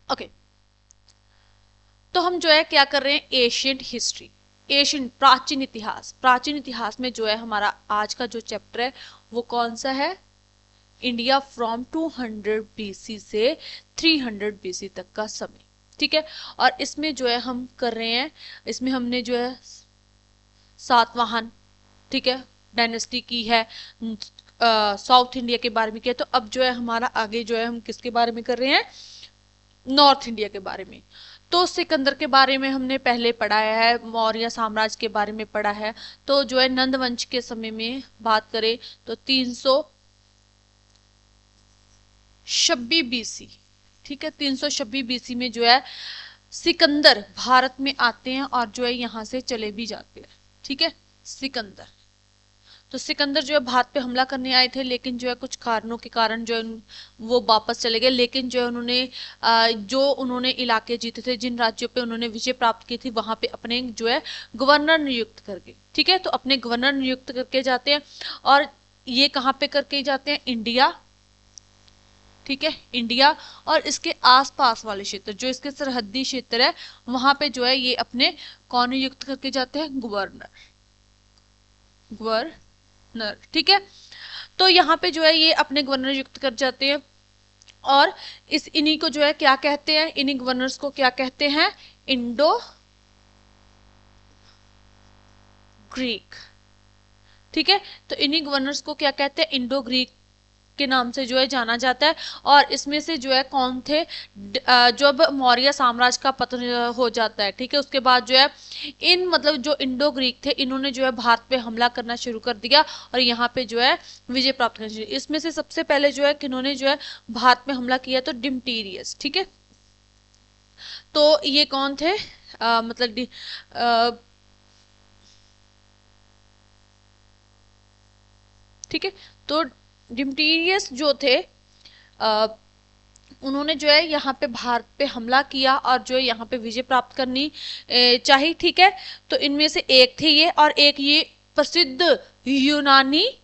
Okay, तो हम जो है क्या कर रहे हैं, एशियंट हिस्ट्री, एशियन प्राचीन इतिहास। प्राचीन इतिहास में जो है हमारा आज का जो चैप्टर है वो कौन सा है, इंडिया फ्रॉम 200 बीसी से 300 बीसी तक का समय। ठीक है, और इसमें जो है हम कर रहे हैं, इसमें हमने जो है सातवाहन, ठीक है, डायनेस्टी की है, साउथ इंडिया के बारे में किया। तो अब जो है हमारा आगे जो है हम किसके बारे में कर रहे हैं, नॉर्थ इंडिया के बारे में। तो सिकंदर के बारे में हमने पहले पढ़ा है, मौर्य साम्राज्य के बारे में पढ़ा है। तो जो है नंद वंश के समय में बात करें तो 326 बीसी, ठीक है, 326 बीसी में जो है सिकंदर भारत में आते हैं और जो है यहाँ से चले भी जाते हैं। ठीक है, सिकंदर, तो सिकंदर जो है भारत पे हमला करने आए थे, लेकिन जो है कुछ कारणों के कारण जो है वो वापस चले गए। लेकिन जो है उन्होंने जो उन्होंने इलाके जीते थे, जिन राज्यों पे उन्होंने विजय प्राप्त की थी, वहां पे अपने जो है गवर्नर नियुक्त करके, ठीक है, तो अपने गवर्नर नियुक्त करके जाते हैं। और ये कहाँ पे करके जाते हैं, इंडिया, ठीक है, इंडिया और इसके आसपास वाले क्षेत्र, जो इसके सरहदी क्षेत्र है, वहां पे जो है ये अपने कौन नियुक्त करके जाते हैं, गवर्नर, गवर्नर, ठीक है। तो यहाँ पे जो है ये अपने गवर्नर नियुक्त कर जाते हैं, और इस इन्हीं को जो है क्या कहते हैं, इन्हीं गवर्नर्स को क्या कहते हैं, इंडो ग्रीक, ठीक है। तो इन्हीं गवर्नर्स को क्या कहते हैं, इंडो ग्रीक के नाम से जो है जाना जाता है। और इसमें से जो है कौन थे, जब मौर्य साम्राज्य का पतन हो जाता है, ठीक है, उसके बाद जो है इन मतलब जो इंडो ग्रीक थे, इन्होंने जो है भारत पे हमला करना शुरू कर दिया और यहाँ पे जो है विजय प्राप्त करना शुरू। इसमें से सबसे पहले जो है किन्होंने जो है भारत पे हमला किया, तो डिमटीरियस, ठीक है। तो ये कौन थे, मतलब ठीक है, तो डिमटीरियस जो थे, उन्होंने जो है यहाँ पे भारत पे हमला किया और जो है यहाँ पे विजय प्राप्त करनी चाहिए, ठीक है। तो इनमें से एक थे ये, और एक ये प्रसिद्ध यूनानी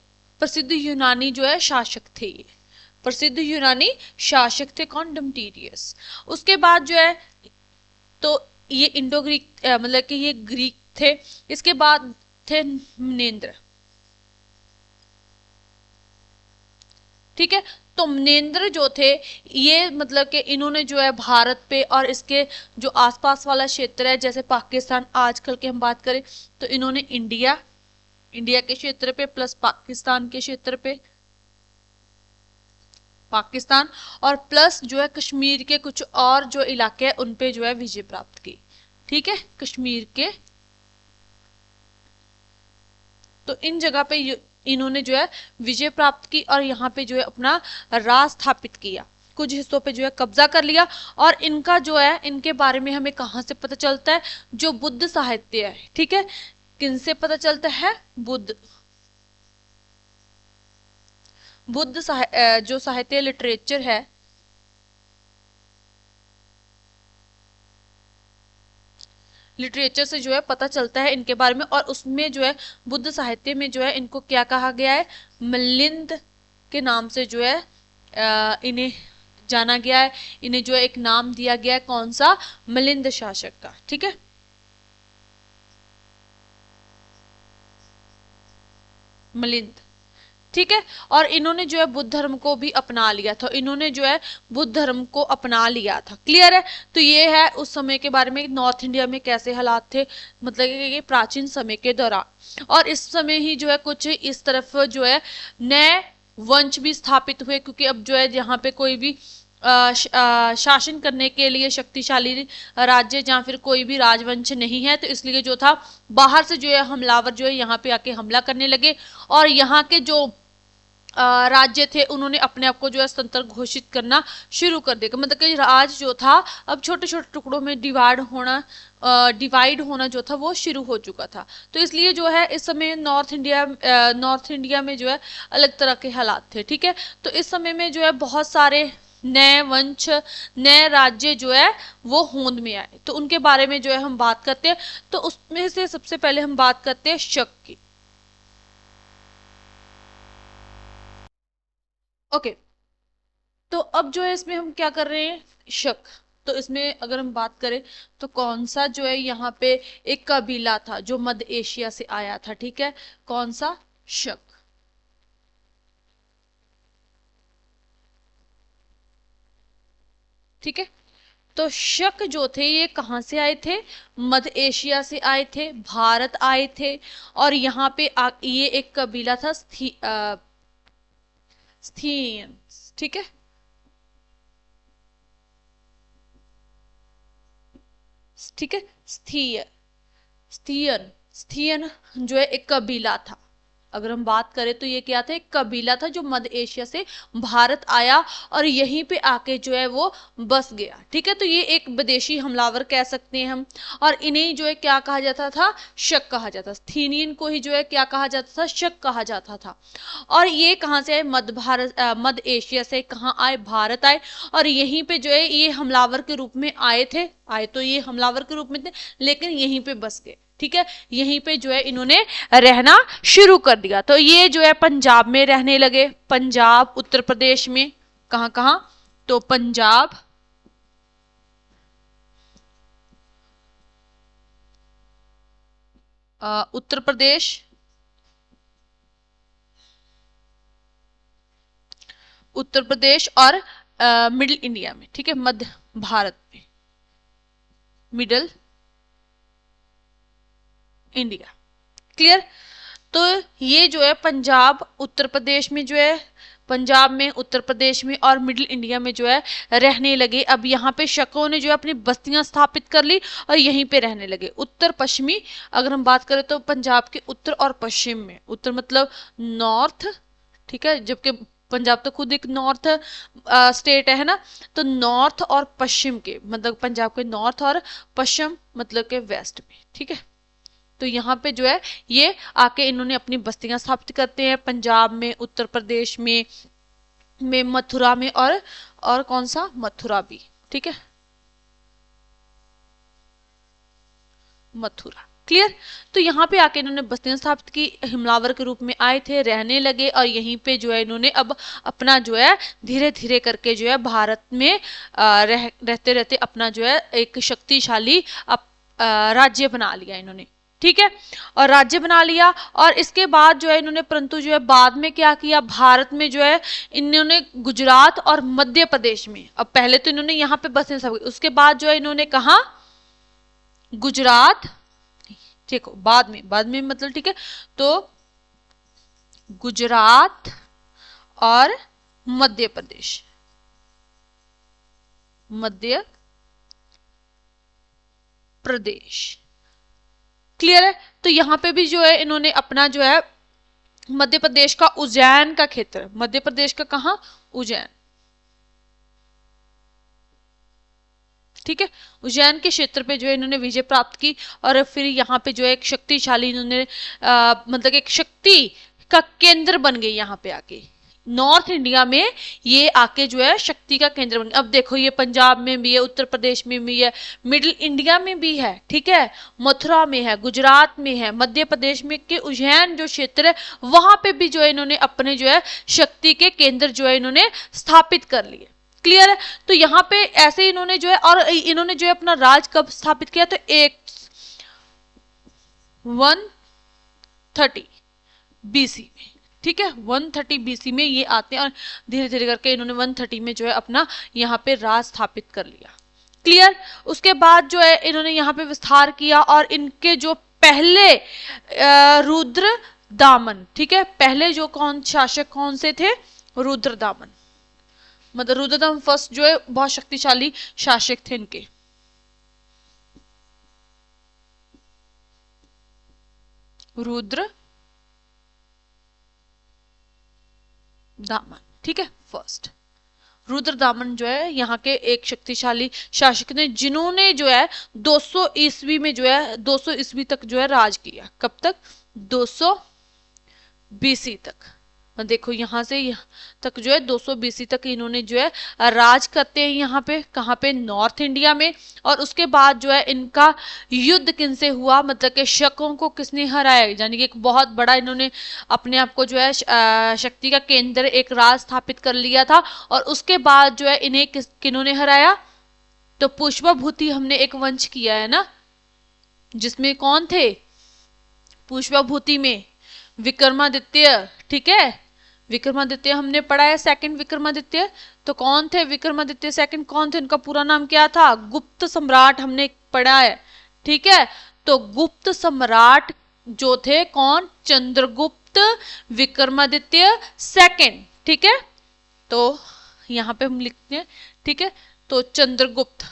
जो है शासक थे, ये प्रसिद्ध यूनानी शासक थे, कौन, डिमटीरियस। उसके बाद जो है तो ये इंडो ग्रीक मतलब कि ये ग्रीक थे। इसके बाद थे मनेन्द्र, ठीक है। तो मनेन्द्र जो थे, ये मतलब कि इन्होंने जो है भारत पे और इसके जो आसपास वाला क्षेत्र है, जैसे पाकिस्तान आजकल के हम बात करें, तो इन्होंने इंडिया, इंडिया के क्षेत्र पे प्लस पाकिस्तान के क्षेत्र पे, पाकिस्तान और प्लस जो है कश्मीर के कुछ और जो इलाके हैं उन पे जो है विजय प्राप्त की, ठीक है, कश्मीर के। तो इन जगह पे इन्होंने जो है विजय प्राप्त की और यहाँ पे जो है अपना राज स्थापित किया, कुछ हिस्सों पे जो है कब्जा कर लिया। और इनका जो है, इनके बारे में हमें कहाँ से पता चलता है, जो बुद्ध साहित्य है, ठीक है, किनसे पता चलता है, बुद्ध जो साहित्य लिटरेचर है, लिटरेचर से जो है पता चलता है इनके बारे में। और उसमें जो है बुद्ध साहित्य में जो है इनको क्या कहा गया है, मिलिंद के नाम से जो है इन्हें जाना गया है। इन्हें जो है एक नाम दिया गया है, कौन सा, मिलिंद शासक का, ठीक है, मिलिंद, ठीक है। और इन्होंने जो है बुद्ध धर्म को भी अपना लिया था, इन्होंने जो है बुद्ध धर्म को अपना लिया था, क्लियर है। तो ये है उस समय के बारे में, नॉर्थ इंडिया में कैसे हालात थे, मतलब कि प्राचीन समय के दौरान। और इस समय ही जो है कुछ इस तरफ जो है नए वंश भी स्थापित हुए, क्योंकि अब जो है यहाँ पे कोई भी शासन करने के लिए शक्तिशाली राज्य या फिर कोई भी राजवंश नहीं है, तो इसलिए जो था बाहर से जो है हमलावर जो है यहाँ पे आके हमला करने लगे। और यहाँ के जो राज्य थे, उन्होंने अपने आप को जो है स्वतंत्र घोषित करना शुरू कर दिया, मतलब कि राज जो था अब छोटे छोटे टुकड़ों में डिवाइड होना जो था वो शुरू हो चुका था। तो इसलिए जो है इस समय नॉर्थ इंडिया में जो है अलग तरह के हालात थे, ठीक है। तो इस समय में जो है बहुत सारे नए वंश, नए राज्य जो है वो होंद में आए, तो उनके बारे में जो है हम बात करते हैं। तो उसमें से सबसे पहले हम बात करते हैं शक की, ओके। तो अब जो है इसमें हम क्या कर रहे हैं, शक, तो इसमें अगर हम बात करें तो कौन सा जो है यहाँ पे एक कबीला था जो मध्य एशिया से आया था, ठीक है, कौन सा, शक। ठीक है, तो शक जो थे ये कहाँ से आए थे, मध्य एशिया से आए थे, भारत आए थे। और यहाँ पे ये एक कबीला था स्थियंस, ठीक है, ठीक है, स्थियन स्थियन जो है एक कबीला था। अगर हम बात करें तो ये क्या था, एक कबीला था जो मध्य एशिया से भारत आया और यहीं पे आके जो है वो बस गया। ठीक है, तो ये एक विदेशी हमलावर कह सकते हैं हम। और इन्हें जो है क्या कहा जाता था, शक कहा जाता था। स्थीनियन को ही जो है क्या कहा जाता था, शक कहा जाता था। और ये कहाँ से आए, मध्य एशिया से कहाँ आए, भारत आए। और यहीं पे जो है ये हमलावर के रूप में आए थे, आए तो ये हमलावर के रूप में थे, लेकिन यहीं पे बस गए। ठीक है, यहीं पे जो है इन्होंने रहना शुरू कर दिया। तो ये जो है पंजाब में रहने लगे, पंजाब, उत्तर प्रदेश में, कहां कहां, तो पंजाब, उत्तर प्रदेश, उत्तर प्रदेश और मिडिल इंडिया में। ठीक है, मध्य भारत में, मिडिल इंडिया। क्लियर, तो ये जो है पंजाब, उत्तर प्रदेश में जो है, पंजाब में, उत्तर प्रदेश में और मिडिल इंडिया में जो है रहने लगे। अब यहाँ पे शकों ने जो है अपनी बस्तियां स्थापित कर ली और यहीं पे रहने लगे। उत्तर पश्चिमी अगर हम बात करें तो पंजाब के उत्तर और पश्चिम में, उत्तर मतलब नॉर्थ, ठीक है, जबकि पंजाब तो खुद एक नॉर्थ स्टेट है ना, तो नॉर्थ और पश्चिम के मतलब पंजाब के नॉर्थ और पश्चिम मतलब के वेस्ट में। ठीक है, तो यहाँ पे जो है ये आके इन्होंने अपनी बस्तियां स्थापित करते हैं, पंजाब में, उत्तर प्रदेश में मथुरा में और कौन सा, मथुरा भी। ठीक है, मथुरा। क्लियर, तो यहाँ पे आके इन्होंने बस्तियां स्थापित की, हमलावर के रूप में आए थे, रहने लगे और यहीं पे जो है इन्होंने अब अपना जो है धीरे धीरे करके जो है भारत में रहते रहते अपना जो है एक शक्तिशाली राज्य बना लिया इन्होंने। ठीक है, और राज्य बना लिया। और इसके बाद जो है इन्होंने परंतु जो है बाद में क्या किया, भारत में जो है इन्होंने गुजरात और मध्य प्रदेश में, अब पहले तो इन्होंने यहाँ पे बसे सब, उसके बाद जो है इन्होंने कहा गुजरात, देखो बाद में मतलब, ठीक है, तो गुजरात और मध्य प्रदेश, मध्य प्रदेश। क्लियर है, तो यहां पे भी जो है इन्होंने अपना जो है मध्य प्रदेश का उज्जैन का क्षेत्र, मध्य प्रदेश का कहा, उज्जैन। ठीक है, उज्जैन के क्षेत्र पे जो है इन्होंने विजय प्राप्त की और फिर यहाँ पे जो है एक शक्तिशाली इन्होंने मतलब एक शक्ति का केंद्र बन गई। यहाँ पे आके नॉर्थ इंडिया में ये आके जो है शक्ति का केंद्र बन गया। अब देखो ये पंजाब में भी है, उत्तर प्रदेश में भी है, मिडिल इंडिया में भी है, ठीक है, मथुरा में है, गुजरात में है, मध्य प्रदेश में के उज्जैन जो क्षेत्र है वहां पे भी जो है इन्होंने अपने जो है शक्ति के केंद्र जो है इन्होंने स्थापित कर लिए। क्लियर है, तो यहाँ पे ऐसे इन्होंने जो है, और इन्होंने जो है अपना राज कब स्थापित किया, तो 130 बीसी में। ठीक है, 130 बीसी में ये आते हैं और धीरे धीरे करके इन्होंने 130 में जो है अपना यहाँ पे राज स्थापित कर लिया। क्लियर, उसके बाद जो है इन्होंने यहाँ पे विस्तार किया और इनके जो पहले रुद्र दामन, ठीक है, पहले जो शासक कौन से थे, रुद्र दामन, मतलब रुद्रदामन फर्स्ट जो है बहुत शक्तिशाली शासक थे इनके। रुद्र दामन, ठीक है, फर्स्ट रुद्रदामन जो है यहाँ के एक शक्तिशाली शासक ने, जिन्होंने जो है 200 ईस्वी में जो है 200 ईस्वी तक जो है राज किया। कब तक, 200 बीसी तक। देखो यहाँ से यहाँ तक जो है 200 बीसी तक इन्होंने जो है राज करते हैं यहाँ पे, कहाँ पे, नॉर्थ इंडिया में। और उसके बाद जो है इनका युद्ध किनसे हुआ, मतलब कि शकों को किसने हराया, यानी कि एक बहुत बड़ा इन्होंने अपने आप को जो है शक्ति का केंद्र, एक राज स्थापित कर लिया था। और उसके बाद जो है इन्हें किन्होंने हराया, तो पुष्पभूति हमने एक वंश किया है ना, जिसमें कौन थे, पुष्पभूति में विक्रमादित्य, ठीक है, विक्रमादित्य हमने पढ़ा है, सेकंड विक्रमादित्य। तो कौन थे विक्रमादित्य सेकंड, कौन थे, उनका पूरा नाम क्या था, गुप्त सम्राट हमने पढ़ा है, ठीक है। तो गुप्त सम्राट जो थे कौन, चंद्रगुप्त विक्रमादित्य सेकंड, ठीक है। तो यहां पे हम लिखते हैं, ठीक है। तो चंद्रगुप्त,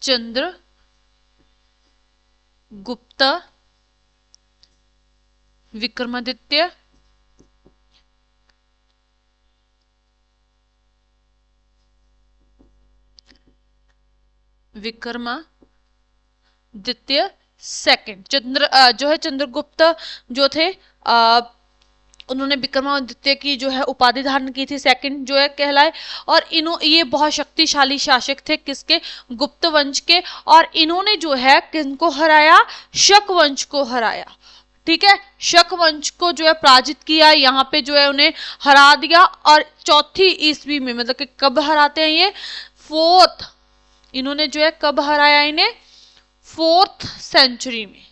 चंद्रगुप्त विक्रमादित्य विक्रमादित्य सेकंड, जो है चंद्रगुप्त जो थे उन्होंने विक्रमादित्य की जो है उपाधि धारण की थी, सेकंड जो है कहलाए। और ये बहुत शक्तिशाली शासक थे, किसके, गुप्त वंश के। और इन्होंने जो है किनको हराया, शक वंश को हराया, ठीक है। शक वंश को जो है पराजित किया, यहाँ पे जो है उन्हें हरा दिया। और चौथी ईस्वी में, मतलब कि कब हराते हैं ये, फोर्थ, इन्होंने जो है कब हराया इन्हें, 4th सेंचुरी में,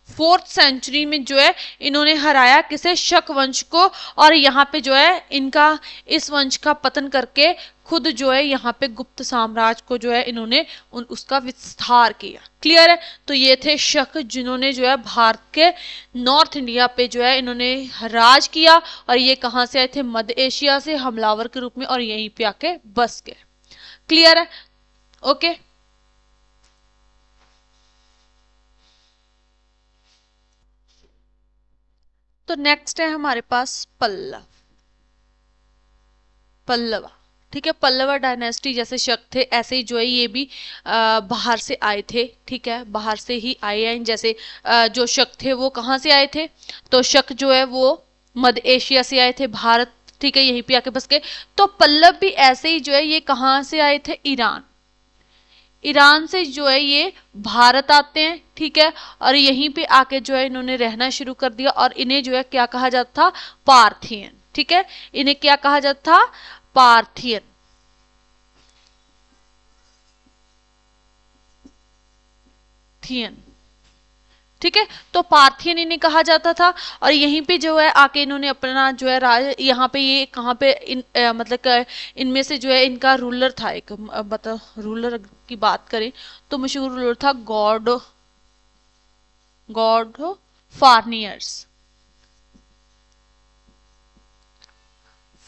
4th सेंचुरी में जो है इन्होंने हराया किसे, शक वंश को। और यहाँ पे जो है इनका, इस वंश का पतन करके खुद जो है यहाँ पे गुप्त साम्राज्य को जो है इन्होंने उसका विस्तार किया। क्लियर है। तो ये थे शक, जिन्होंने जो है भारत के नॉर्थ इंडिया पे जो है इन्होंने राज किया। और ये कहाँ से आए थे, मध्य एशिया से हमलावर के रूप में, और यहीं पे आके बस गए। क्लियर है, ओके। तो नेक्स्ट है हमारे पास पल्लव, पल्लवा, ठीक है। पल्लवा डायनेस्टी, जैसे शक थे ऐसे ही जो है ये भी बाहर से आए थे, ठीक है, बाहर से ही आए हैं। जैसे जो शक थे वो कहाँ से आए थे, तो शक जो है वो मध्य एशिया से आए थे, भारत, ठीक है, यहीं पे आके बस गए। तो पल्लव भी ऐसे ही जो है ये कहाँ से आए थे, ईरान, ईरान से जो है ये भारत आते हैं, ठीक है। और यहीं पे आके जो है इन्होंने रहना शुरू कर दिया। और इन्हें जो है क्या कहा जाता था, पार्थियन, ठीक है, इन्हें क्या कहा जाता था, पार्थियन, थियन, ठीक है। तो पार्थियन इन्हें कहा जाता था। और यहीं पे जो है आके इन्होंने अपना जो है राज, यहाँ पे ये कहाँ पे मतलब इनमें से जो है इनका रूलर था एक, मतलब रूलर की बात करें तो मशहूर रूलर था गॉड फार्नियर्स,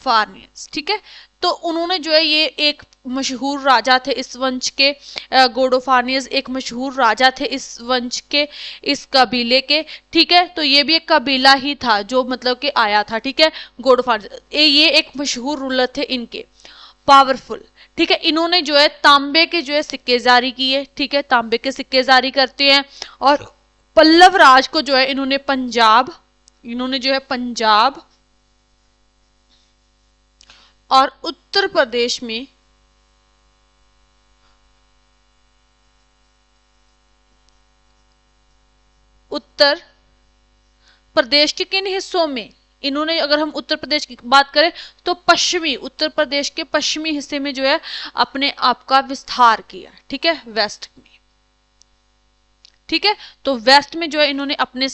फार्नियस, ठीक है। तो उन्होंने जो है ये एक मशहूर राजा थे इस वंश के, गोडोफार्नियस एक मशहूर राजा थे इस वंश के, इस कबीले के, ठीक है। तो ये भी एक कबीला ही था जो मतलब कि आया था, ठीक है, गोडोफार्नियस, ये एक मशहूर रूलर थे इनके, पावरफुल, ठीक है। इन्होंने जो है तांबे के जो है सिक्के जारी किए, ठीक है, तांबे के सिक्के जारी करते हैं। और पल्लव राज को जो है इन्होंने पंजाब, इन्होंने जो है पंजाब और उत्तर प्रदेश में उत्तर प्रदेश के किन हिस्सों में इन्होंने, अगर हम उत्तर प्रदेश की बात करें तो पश्चिमी, उत्तर प्रदेश के पश्चिमी हिस्से में जो है अपने आप का विस्तार किया, ठीक है, वेस्ट में, ठीक है। तो वेस्ट में जो है इन्होंने अपने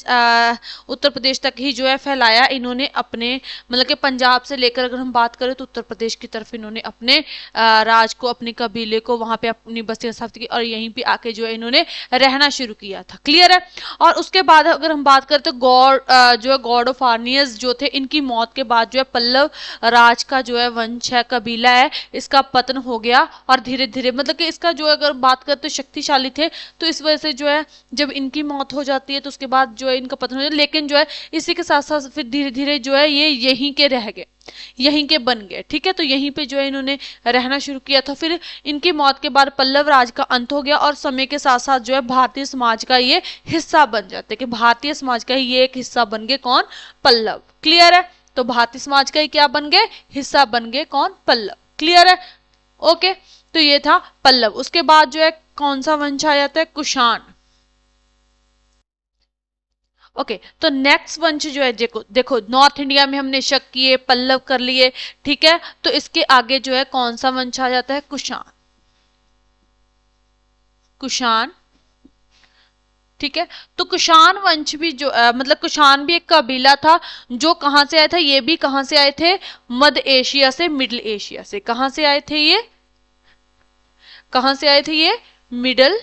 उत्तर प्रदेश तक ही जो है फैलाया इन्होंने अपने, मतलब कि पंजाब से लेकर अगर हम बात करें तो उत्तर प्रदेश की तरफ इन्होंने अपने राज को, अपने कबीले को वहां पे अपनी बस्तियां स्थापित की और यहीं पे आके जो है इन्होंने रहना शुरू किया था। क्लियर है। और उसके बाद अगर हम बात करें तो जो है गॉड ऑफ आर्नियस जो थे, इनकी मौत के बाद जो है पल्लव राज का जो है वंश है, कबीला है, इसका पतन हो गया। और धीरे धीरे मतलब कि इसका जो अगर बात करें तो शक्तिशाली थे, तो इस वजह से जो है जब इनकी मौत हो जाती है तो उसके बाद जो है इनका पतन हो जाता है। लेकिन जो है इसी के साथ साथ फिर धीरे धीरे जो है ये यहीं के रह गए, यहीं के बन गए, ठीक है। तो यहीं पे जो है इन्होंने रहना शुरू किया था। फिर इनकी मौत के बाद पल्लव राज का अंत हो गया और समय के साथ साथ जो है भारतीय समाज का ये हिस्सा बन जाते हैं, कि भारतीय समाज का ही ये एक हिस्सा बन गए, कौन, पल्लव। क्लियर है। तो भारतीय समाज का ही क्या बन गए, हिस्सा बन गए, कौन, पल्लव। क्लियर है, ओके। तो ये था पल्लव। उसके बाद जो है कौन सा वंश आ जाता है, कुषाण। ओके तो नेक्स्ट वंश जो है देखो नॉर्थ इंडिया में हमने शक किए, पल्लव कर लिए, ठीक है। तो इसके आगे जो है कौन सा वंश आ जाता है? कुषाण। कुषाण, ठीक है। तो कुषाण वंश भी जो मतलब कुषाण भी एक कबीला था जो कहां से आया था? ये भी कहां से आए थे? मध्य एशिया से, मिडिल एशिया से। कहां से आए थे ये? कहां से आए थे ये? मिडिल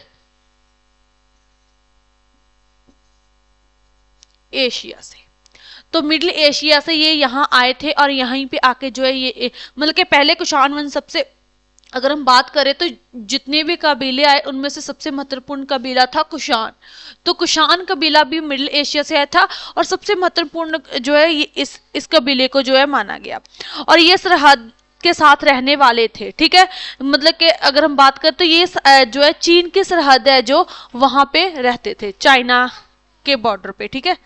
एशिया से। तो मिडिल एशिया से ये यहाँ आए थे और यहीं पे आके जो है ये मतलब कि पहले कुषाण वंश सबसे, अगर हम बात करें तो जितने भी कबीले आए उनमें से सबसे महत्वपूर्ण कबीला था कुषाण। तो कुषाण कबीला भी मिडिल एशिया से आया था और सबसे महत्वपूर्ण जो है ये इस कबीले को जो है माना गया। और ये सरहद के साथ रहने वाले थे, ठीक है। मतलब कि अगर हम बात करें तो ये जो है चीन की सरहद है जो वहां पे रहते थे, चाइना के बॉर्डर पे, ठीक है।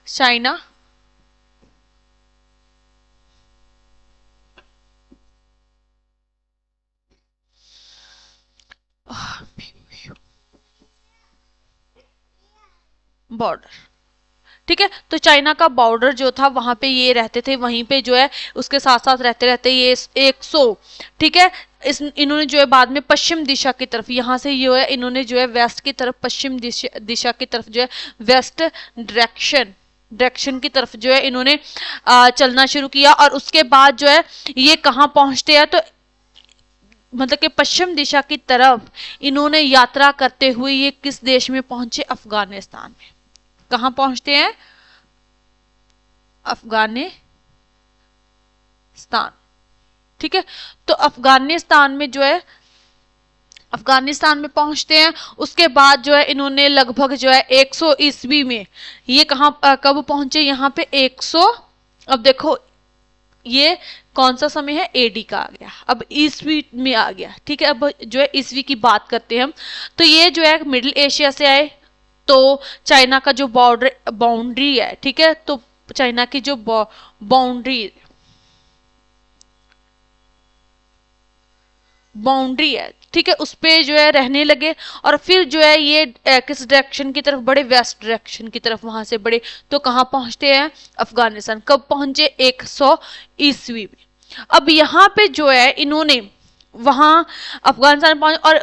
चाइना बॉर्डर, ठीक है। तो चाइना का बॉर्डर जो था वहां पे ये रहते थे, वहीं पे जो है उसके साथ साथ रहते रहते ये 100, ठीक है। इन्होंने जो है बाद में पश्चिम दिशा की तरफ, यहाँ से जो है इन्होंने जो है वेस्ट की तरफ, पश्चिम दिशा की तरफ जो है वेस्ट डायरेक्शन की तरफ जो है इन्होंने चलना शुरू किया। और उसके बाद जो है ये कहाँ पहुंचते हैं? तो मतलब कि पश्चिम दिशा की तरफ इन्होंने यात्रा करते हुए ये किस देश में पहुंचे? अफगानिस्तान में। कहां पहुंचते हैं? अफगानिस्तान, ठीक है। तो अफगानिस्तान में जो है अफगानिस्तान में पहुंचते हैं। उसके बाद जो है इन्होंने लगभग जो है 100 ईस्वी में ये कब पहुंचे? यहाँ पे 100, अब देखो ये कौन सा समय है? एडी का आ गया, अब ईस्वी में आ गया, ठीक है। अब जो है ईस्वी की बात करते हैं हम। तो ये जो है मिडिल एशिया से आए, तो चाइना का जो बाउंड्री है, ठीक है। तो चाइना की जो बाउंड्री है, ठीक है, उस पे जो है रहने लगे। और फिर जो है ये किस डायरेक्शन की तरफ बढ़े? वेस्ट डायरेक्शन की तरफ वहां से बढ़े। तो कहां पहुंचते हैं? अफगानिस्तान। कब पहुंचे? 100 ईस्वी में। अब यहाँ पे जो है इन्होंने वहां अफगानिस्तान पहुंचे और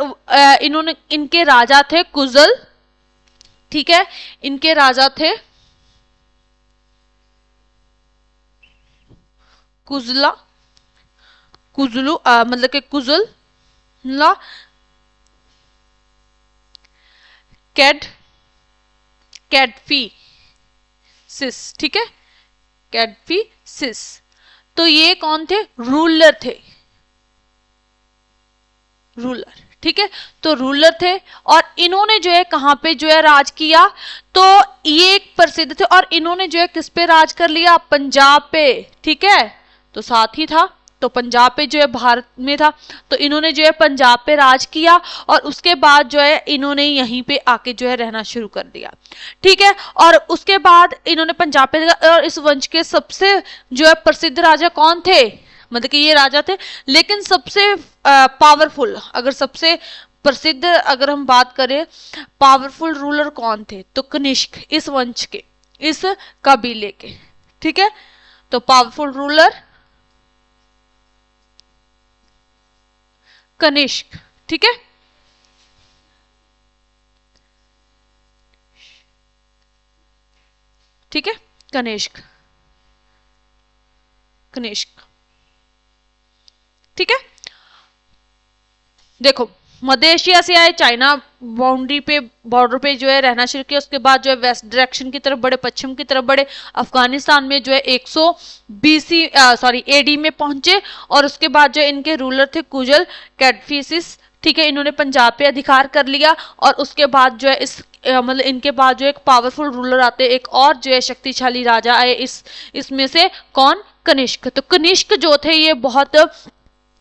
इन्होंने, इनके राजा थे कुजल, ठीक है। इनके राजा थे कुजलू मतलब के कुजला कैडफीसिस, ठीक है, कैडफीसिस। तो ये कौन थे? रूलर थे, रूलर, ठीक है। तो रूलर थे और इन्होंने जो है कहां पे जो है राज किया? तो ये एक प्रसिद्ध थे और इन्होंने जो है किस पे राज कर लिया? पंजाब पे, ठीक है। तो साथ ही था, तो पंजाब पे जो है भारत में था, तो इन्होंने जो है पंजाब पे राज किया और उसके बाद जो है इन्होंने यहीं पे आके जो है रहना शुरू कर दिया, ठीक है। और उसके बाद इन्होंने पंजाब पे, और इस वंश के सबसे जो है प्रसिद्ध राजा कौन थे? मतलब कि ये राजा थे, लेकिन सबसे पावरफुल, अगर सबसे प्रसिद्ध अगर हम बात करें पावरफुल रूलर कौन थे? तो कनिष्क, इस वंश के, इस कबीले के, ठीक है। तो पावरफुल रूलर कनिष्क, ठीक है। ठीक है, कनिष्क, ठीक है। देखो मध्य एशिया से आए, चाइना बॉर्डर पे जो है रहना शुरू किया। उसके बाद जो है वेस्ट डायरेक्शन की तरफ बढ़े, पश्चिम की तरफ बढ़े। अफगानिस्तान में जो है 100 एडी में पहुंचे और उसके बाद जो इनके रूलर थे कुजल कैडफीसिस, ठीक है। इन्होंने पंजाब पे अधिकार कर लिया और उसके बाद जो है मतलब इनके बाद जो एक पावरफुल रूलर आते, एक और जो है शक्तिशाली राजा आए इसमें से कौन? कनिष्क। तो कनिष्क जो थे ये बहुत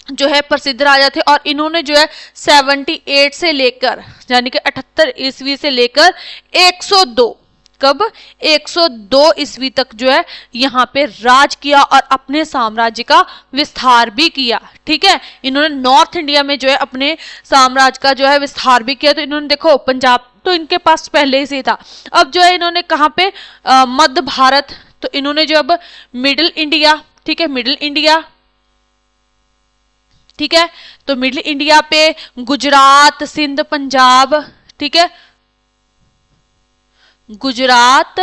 जो है प्रसिद्ध राजा थे और इन्होंने जो है 78 से लेकर यानी कि 78 ईस्वी से लेकर 102, कब? 102 ईस्वी तक जो है यहाँ पे राज किया और अपने साम्राज्य का विस्तार भी किया, ठीक है। इन्होंने नॉर्थ इंडिया में जो है अपने साम्राज्य का जो है विस्तार भी किया। तो इन्होंने देखो पंजाब तो इनके पास पहले से ही था। अब जो है इन्होंने कहाँ पे मध्य भारत, तो इन्होंने जो अब मिडिल इंडिया, ठीक है, मिडिल इंडिया, ठीक है, तो मिडिल इंडिया पे गुजरात, सिंध, पंजाब, ठीक है, गुजरात,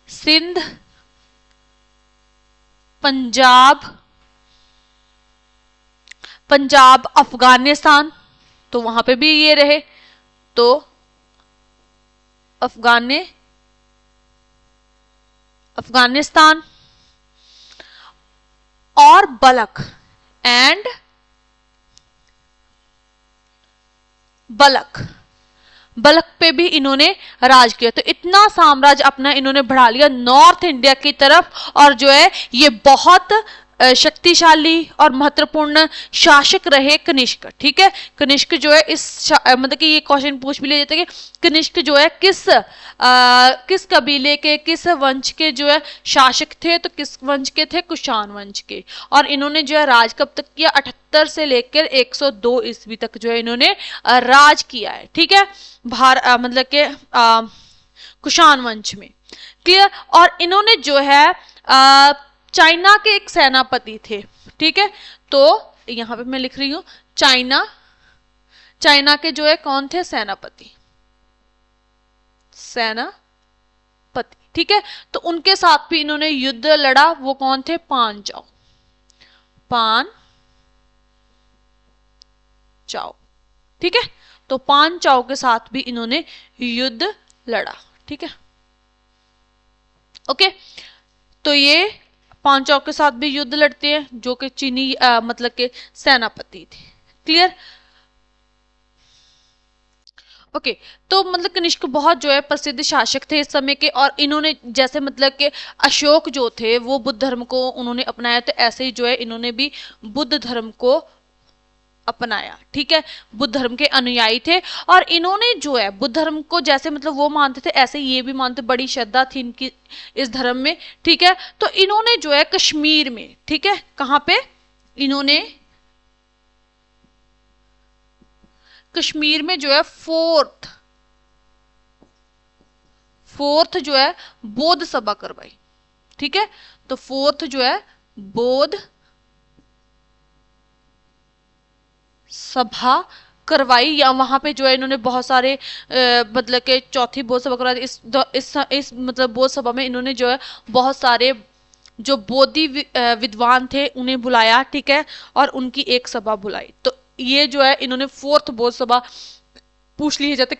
सिंध, पंजाब, पंजाब, अफगानिस्तान, तो वहां पे भी ये रहे, तो अफगानिस्तान और बलख एंड बलख, बलख पे भी इन्होंने राज किया। तो इतना साम्राज्य अपना इन्होंने बढ़ा लिया नॉर्थ इंडिया की तरफ, और जो है ये बहुत शक्तिशाली और महत्वपूर्ण शासक रहे कनिष्क, ठीक है। कनिष्क जो है इस मतलब कि ये क्वेश्चन पूछ भी लिया जाता है कि कनिष्क जो है किस कबीले के, किस वंश के जो है शासक थे, तो किस वंश के थे, कुषाण वंश के। और इन्होंने जो है राज कब तक किया, 78 से लेकर 102 ईस्वी तक जो है इन्होंने राज किया है, ठीक है, मतलब के कुषाण वंश में, क्लियर। और इन्होंने जो है चाइना के एक सेनापति थे, ठीक है, तो यहां पे मैं लिख रही हूं चाइना के जो है कौन थे, सेनापति, ठीक है। तो उनके साथ भी इन्होंने युद्ध लड़ा, वो कौन थे, पान चाओ, ठीक है। तो पान चाओ के साथ भी इन्होंने युद्ध लड़ा, ठीक है, ओके। तो ये पान चाओ के साथ भी युद्ध लड़ते हैं, जो कि चीनी मतलब के सेनापति थे, क्लियर, ओके। तो मतलब कनिष्क बहुत जो है प्रसिद्ध शासक थे इस समय के, और इन्होंने जैसे मतलब के अशोक जो थे वो बुद्ध धर्म को उन्होंने अपनाया, तो ऐसे ही जो है इन्होंने भी बुद्ध धर्म को अपनाया, ठीक है, बुद्ध धर्म के अनुयायी थे। और इन्होंने जो है बुद्ध धर्म को जैसे मतलब वो मानते थे, ऐसे ये भी मानते, बड़ी श्रद्धा थी इनकी इस धर्म में, ठीक है। तो इन्होंने जो है कश्मीर में, ठीक है, कहां पे, इन्होंने कश्मीर में जो है फोर्थ जो है बौद्ध सभा करवाई, ठीक है। तो फोर्थ जो है बौद्ध सभा करवाई, या वहां पे जो है इन्होंने बहुत सारे मतलब के चौथी बौद्ध सभा करवाई। इस मतलब बौद्ध सभा में इन्होंने जो है बहुत सारे जो बौद्धि विद्वान थे उन्हें बुलाया, ठीक है, और उनकी एक सभा बुलाई। तो ये जो है इन्होंने फोर्थ बौद्ध सभा पूछ लिया जाता है,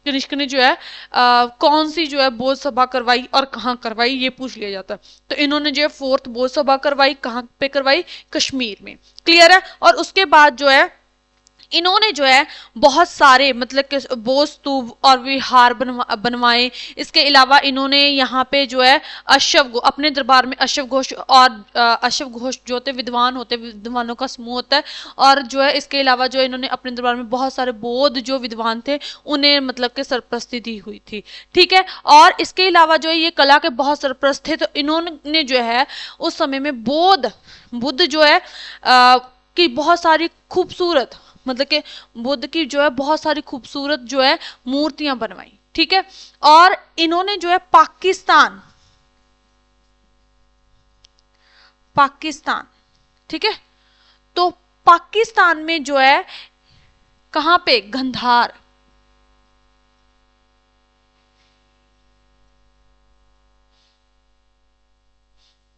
कनिष्क ने जो है कौन सी जो है बौद्ध सभा करवाई और कहाँ करवाई, ये पूछ लिया जाता है। तो इन्होंने जो है फोर्थ बौद्ध सभा करवाई, कहाँ पे करवाई, कश्मीर में, क्लियर है। और उसके बाद जो है इन्होंने जो है बहुत सारे मतलब कि बौद्ध स्तूप और विहार बनवाए। इसके अलावा इन्होंने यहाँ पे जो है अपने दरबार में अश्व घोष जो होते विद्वान होते, विद्वानों का समूह होता है, और जो है इसके अलावा जो इन्होंने अपने दरबार में बहुत सारे बौद्ध जो विद्वान थे उन्हें मतलब के सरप्रस्ती दी हुई थी, ठीक है। और इसके अलावा जो है ये कला के बहुत सरप्रस्त थे, तो इन्होंने जो है उस समय में बुद्ध जो है की बहुत सारी खूबसूरत मतलब कि बुद्ध की जो है बहुत सारी खूबसूरत जो है मूर्तियां बनवाई, ठीक है। और इन्होंने जो है पाकिस्तान, ठीक है, तो पाकिस्तान में जो है कहां पे, गंधार,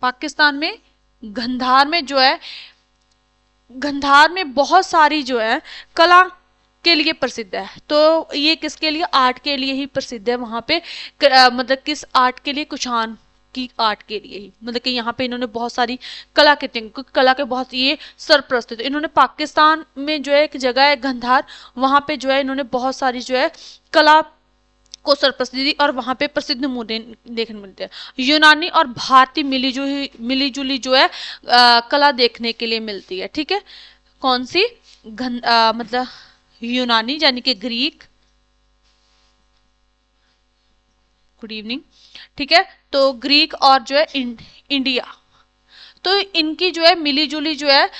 पाकिस्तान में गंधार में जो है, गंधार में बहुत सारी जो है कला के लिए प्रसिद्ध है। तो ये किसके लिए, आर्ट के लिए ही प्रसिद्ध है वहां पे, मतलब किस आर्ट के लिए, कुषाण की आर्ट के लिए ही, मतलब कि यहाँ पे इन्होंने बहुत सारी कला के बहुत ये सरप्रस्त है। तो इन्होंने पाकिस्तान में जो है एक जगह है गंधार, वहां पे जो है इन्होंने बहुत सारी जो है कला को सरप्रस्ती दी, और वहां पे प्रसिद्ध नमूने देखने मिलते हैं। यूनानी और भारतीय मिलीजुली जो है कला देखने के लिए मिलती है, ठीक है। कौन सी, मतलब यूनानी यानी कि ग्रीक, गुड इवनिंग, ठीक है। तो ग्रीक और जो है इंडिया, तो इनकी जो है मिलीजुली जो है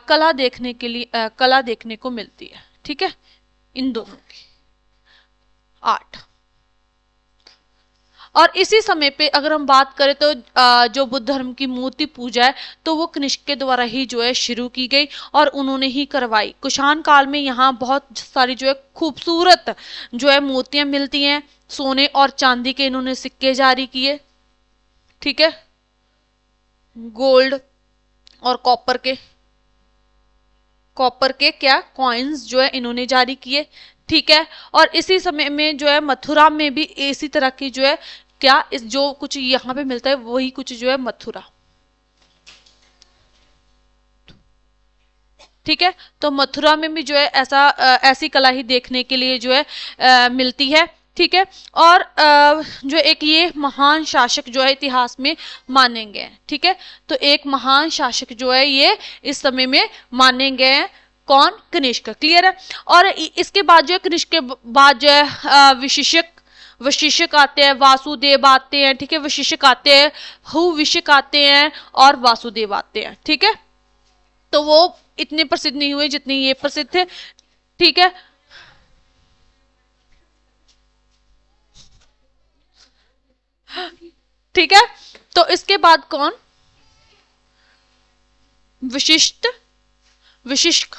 कला देखने को मिलती है, ठीक है। इन दोनों की 8। और इसी समय पे अगर हम बात करें तो जो बुद्ध धर्म की मूर्ति पूजा है तो वो कनिष्क के द्वारा ही जो है शुरू की गई और उन्होंने ही करवाई। कुषाण काल में यहाँ बहुत सारी जो है खूबसूरत जो है मूर्तियां मिलती हैं। सोने और चांदी के इन्होंने सिक्के जारी किए, ठीक है, गोल्ड और कॉपर के क्या कॉइन्स जो है इन्होंने जारी किए, ठीक है। और इसी समय में जो है मथुरा में भी इसी तरह की जो है क्या इस जो कुछ यहाँ पे मिलता है वही कुछ जो है मथुरा, ठीक है। तो मथुरा में भी जो है ऐसी कला ही देखने के लिए जो है मिलती है, ठीक है। और जो एक ये महान शासक जो है इतिहास में माने गए हैं, ठीक है। तो एक महान शासक जो है ये इस समय में माने गए हैं, कौन? कनिष्क, क्लियर है। और इसके बाद जो है कनिष्क के बाद जो है वशिष्क आते हैं, वासुदेव आते हैं, ठीक है, वशिष्क आते हैं, हुविष्क आते हैं और वासुदेव आते हैं, ठीक है। तो वो इतने प्रसिद्ध नहीं हुए जितने ये प्रसिद्ध थे, ठीक है। ठीक है, तो इसके बाद कौन? विशिष्ट विशिष्क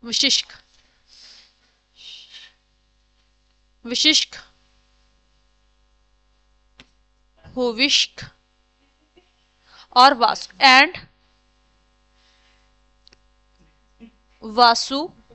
विशिष्क विशिष्क हुविष्क और वासुदेव,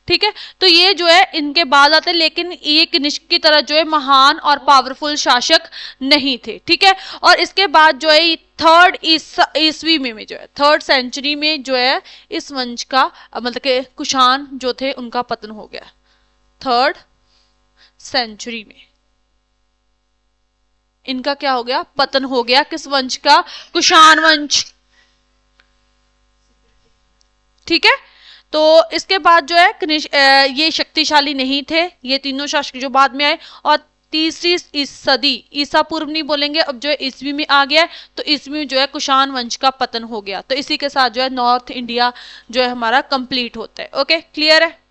ठीक है। तो ये जो है इनके बाद आते हैं, लेकिन ये कनिष्क की तरह जो है महान और पावरफुल शासक नहीं थे, ठीक है। और इसके बाद जो है थर्ड ईस्वी में जो है 3rd सेंचुरी में जो है इस वंश का मतलब के कुषाण जो थे उनका पतन हो गया। 3rd सेंचुरी में इनका क्या हो गया? पतन हो गया। किस वंश का? कुषाण वंश, ठीक है। तो इसके बाद जो है ये शक्तिशाली नहीं थे ये तीनों शासक जो बाद में आए। और तीसरी सदी, ईसा पूर्व नहीं बोलेंगे, अब जो है ईस्वी में आ गया, तो ईस्वी में जो है कुषाण वंश का पतन हो गया। तो इसी के साथ जो है नॉर्थ इंडिया जो है हमारा कंप्लीट होता है। ओके, क्लियर है।